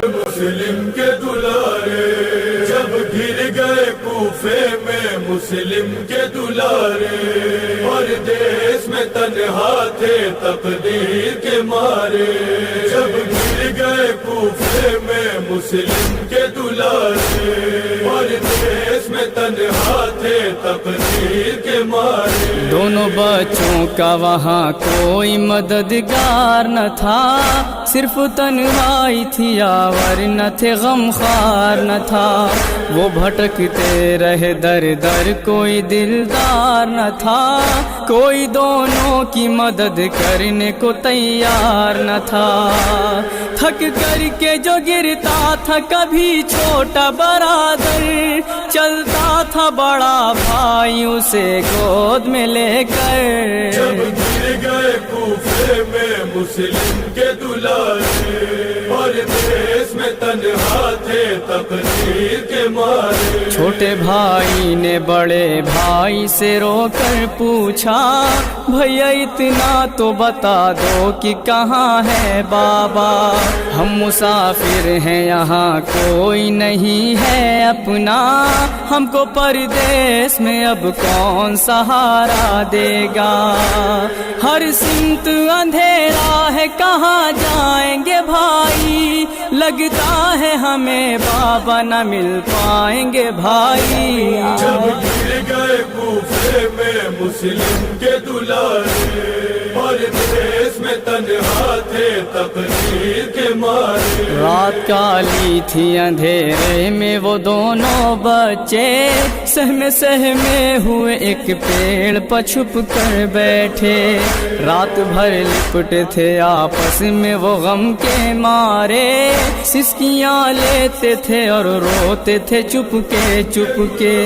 مسلم کے دلارے جب گر گئے کوفے میں مسلم کے دلارے، پردیس میں تنہا تھے تقدیر کے مارے، جب گر گئے کوفے میں مسلم کے دلارے، پردیس میں تنہا تھے تقدیر کے مارے۔ دونوں بچوں کا وہاں کوئی مددگار نہ تھا، صرف تنہائی تھی آور نہ تھے، غم خوار نہ تھا، وہ بھٹکتے رہے در در، کوئی دلدار نہ تھا، کوئی دونوں کی مدد کرنے کو تیار نہ تھا۔ تھک کر کے جو گرتا تھا کبھی چھوٹا برادر، چلتا تھا بڑا بھائی اسے گود میں لے کر، جب گر گئے کوفے میں مسلم کے دلارے، پردیس میں تنہا تھے تقدیر کے مارے۔ چھوٹے بھائی نے بڑے بھائی سے رو کر پوچھا، بھیا اتنا تو بتا دو کہ کہاں ہے بابا، ہم مسافر ہیں یہاں کوئی نہیں ہے اپنا، ہم کو پردیس میں اب کون سہارا دے گا، ہر سمت اندھیرا ہے کہاں جائیں گے بھائی، لگتا ہے ہمیں بابا نہ مل پائیں گے بھائی۔ جب گر گئے کوفے میں مسلم کے دلارے، پردیس میں تنہا تھے تقدیر کے مارے۔ رات کالی تھی اندھیرے میں وہ دونوں بچے، سہمے سہمے ہوئے ایک پیڑ پر چھپ کر بیٹھے، رات بھر لپٹے تھے آپس میں وہ غم کے مارے، سسکیاں لیتے تھے اور روتے تھے چپ کے،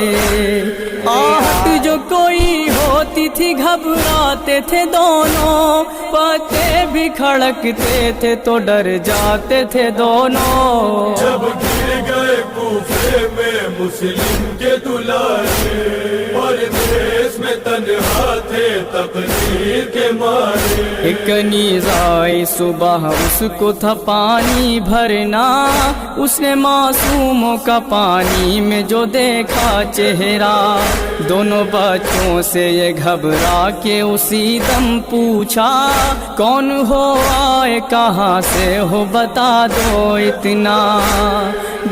آہٹ جو کوئی ہوتی تھی گھبراتے تھے دونوں، پتے بھی کھڑکتے تھے تو ڈر جاتے تھے دونوں۔ جب گر گئے کوفے میں مسلم کے دلارے، پردیس میں تنہا تھے تقدیر کے مارے۔ ایک نیز آئی صبح اس کو تھا پانی بھرنا، اس نے معصوموں کا پانی میں جو دیکھا چہرہ، دونوں بچوں سے یہ گھبرا کے اسی دم پوچھا، کون ہو آئے کہاں سے ہو بتا دو اتنا،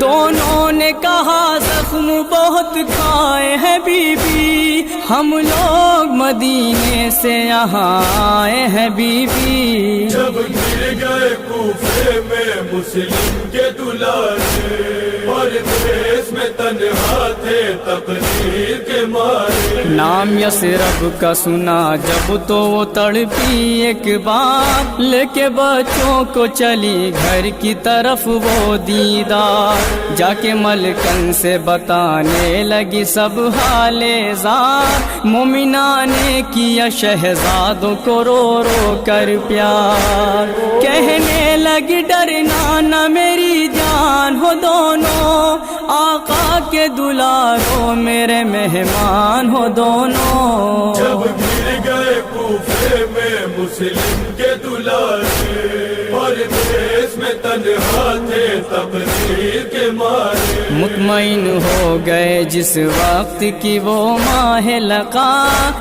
دونوں نے کہا زخم بہت کھائے ہیں بی بی، ہم لوگ مدینے سے یہاں آئے ہیں بی بی۔ جب گر گئے کوفے میں مسلم کے دلارے، پردیس میں تنہا تھے تقدیر کے مارے۔ نام یثرب کا سنا جب تو وہ تڑپی ایک بار، لے کے بچوں کو چلی گھر کی طرف وہ دیدہ، جا کے ملکن سے بتانے لگی سب حال زار، مومنہ نے کیا شہزادوں کو رو رو کر پیار، کہنے لگی ڈرنا نہ میری جان ہو دونوں، آقا کے دلاروں میرے مہمان ہو دونوں۔ جب گر گئے کوفے میں مسلم کے دلارے، پردیس میں تنہا تھے تقدیر کے مارے۔ مطمئن ہو گئے جس وقت کی وہ ماہ لقا،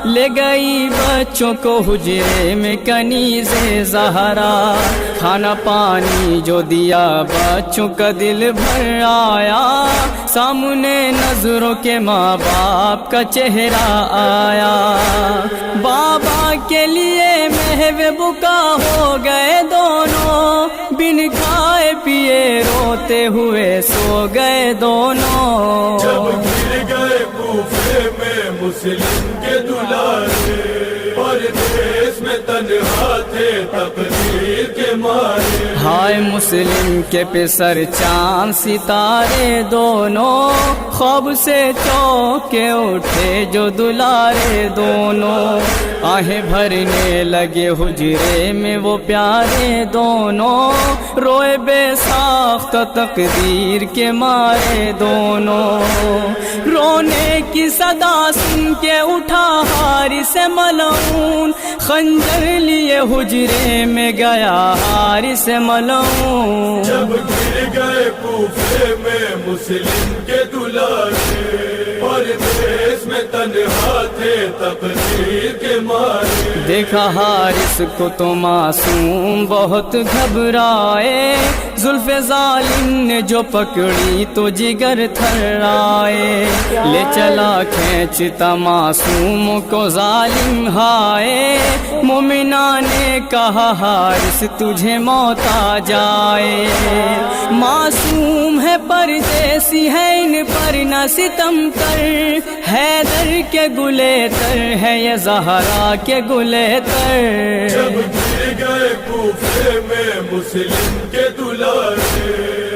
لے گئی بچوں کو حجرے میں کنیز زہرا، کھانا پانی جو دیا بچوں کا دل بھر آیا، سامنے نظروں کے ماں باپ کا چہرہ آیا، بابا کے لیے محو بکا ہو گئے دونوں، بن کھائے پیے روتے ہوئے سو گئے دونوں۔ جب گر گئے کوفے میں مسلم کے دلارے، پردیس میں تنہا تھے تقدیر کے مارے۔ ہائے مسلم کے پسر چاند ستارے دونوں، خواب سے چونکے اٹھے جو دلارے دونوں، آہیں بھرنے لگے حجرے میں وہ پیارے دونوں، روئے بے ساختہ تقدیر کے مارے دونوں، رونے کی صدا سن کے اٹھا حارث ملعون، خنجر لیے حجرے میں گیا حارث ملعون۔ جب گر گئے کوفے میں مسلم کے دلارے، پردیس میں تنہا تھے تقدیر کے مارے۔ دیکھا حارث کو تو معصوم بہت گھبرائے، زلف ظالم نے جو پکڑی تو جگر تھرائے، لے چلا کھینچتا معصوم کو ظالم ہائے۔ مومنہ نے کہا حارث تجھے موت آ جائے، معصوم ہے پردیسی ہے ان پر نہ ستم کر، حیدر کے گلے تر ہے یہ زہرا کے گلے تر۔ جب گر گئے کوفے میں مسلم کے دلارے،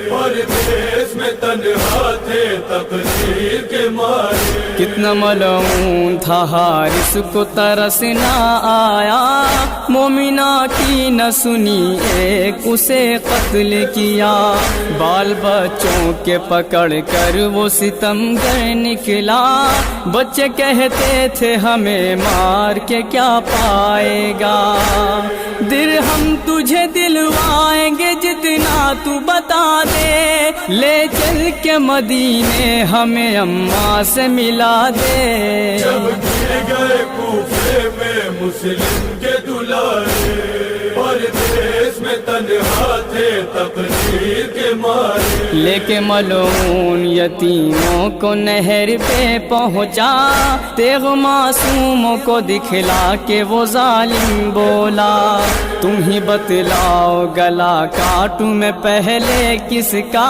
پردیس میں تنہا تھے تقدیر کے مارے۔ کتنا ملعون تھا حارث کو ترس نہ آیا، مومنہ کی نہ سنی ایک اسے قتل کیا، بال بچوں کے پکڑ کر وہ ستمگر نکلا، بچے کہتے تھے ہمیں مار کے کیا پائے گا، درہم تجھے دلوائیں گے جتنا تو بتا دے، لے چل کے مدینے ہمیں اماں سے ملا دے۔ جب گر گئے کوفے میں مسلم کے دلارے، پردیس میں تنہا تھے تقدیر کے مارے۔ لے کے ملعون یتیموں کو نہر پہ پہنچا، تیغ معصوموں کو دکھلا کے وہ ظالم بولا، تم ہی بتلاؤ گلا کاٹوں میں پہلے کس کا،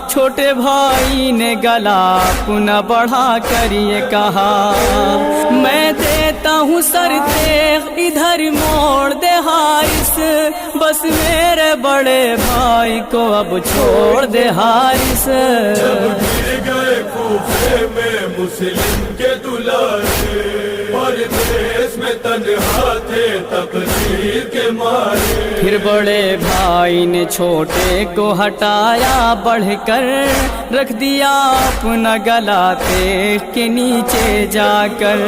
چھوٹے بھائی نے گلا اپنا بڑھا کر یہ کہا، میں دیتا ہوں سر تیغ ادھر موڑ دے حارث، بس میرے بڑے بھائی کو اب چھوڑ دے حارث۔ جب گر گئے کوفے میں مسلم کے دلارے، پردیس میں تنہا تھے تقدیر کے مارے۔ پھر بڑے بھائی نے چھوٹے کو ہٹایا بڑھ کر، رکھ دیا اپنا گلا تیغ کے نیچے جا کر،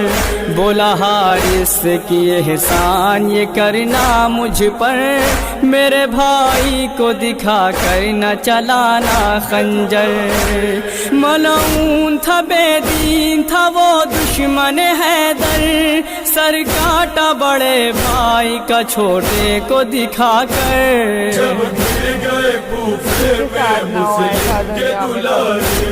بولا حارث کی احسان یہ کرنا مجھ پر، میرے بھائی کو دکھا کر نہ چلانا خنجر، ملعون تھا بے دین تھا وہ دشمن حیدر، سر کاٹا بڑے بھائی کا چھوٹے کو دکھا کر۔ جب گر گئے کوفے میں مسلم کے دلارے،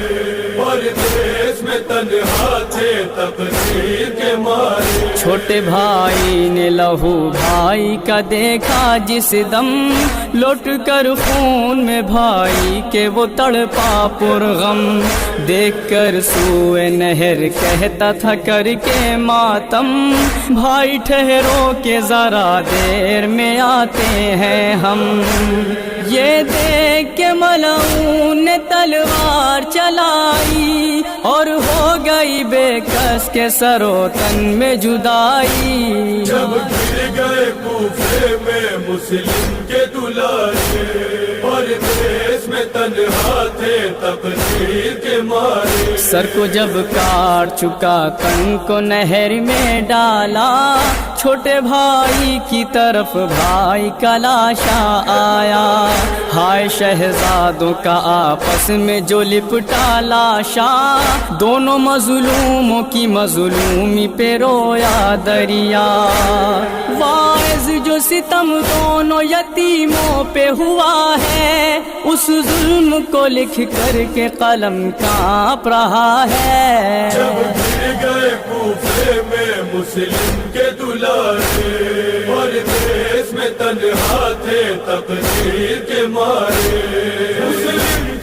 پردیس میں تنہا تھے تقدیر کے مارے۔ چھوٹے بھائی نے لہو بھائی کا دیکھا جس دم، لوٹ کر خون میں بھائی کے وہ تڑپا پرغم، دیکھ کر سوئے نہر کہتا تھا کر کے ماتم، بھائی ٹھہرو کہ ذرا دیر میں آتے ہیں ہم، یہ دیکھ کے ملعون نے تلوار چلائی، اور ہو گئی بے کس کے سر و تن میں جدائی۔ جب گر گئے کوفے میں مسلم کے دلارے، پردیس میں تنہا تھے تقدیر کے مارے۔ سر کو جب کاٹ چکا تن کو نہر میں ڈالا، چھوٹے بھائی کی طرف بھائی کا لاشا آیا، ہائے شہزادوں کا آپس میں جو لپٹا لاشا، دونوں مظلوموں کی مظلومی پہ رویا دریا، واعظ جو ستم دونوں یتیموں پہ ہوا ہے، اس ظلم کو لکھ کر کے قلم کانپ رہا ہے۔ جب گر گئے کوفے میں مسلم کے دلارے، پردیس میں تنہا تھے تقدیر کے مارے۔ مسلم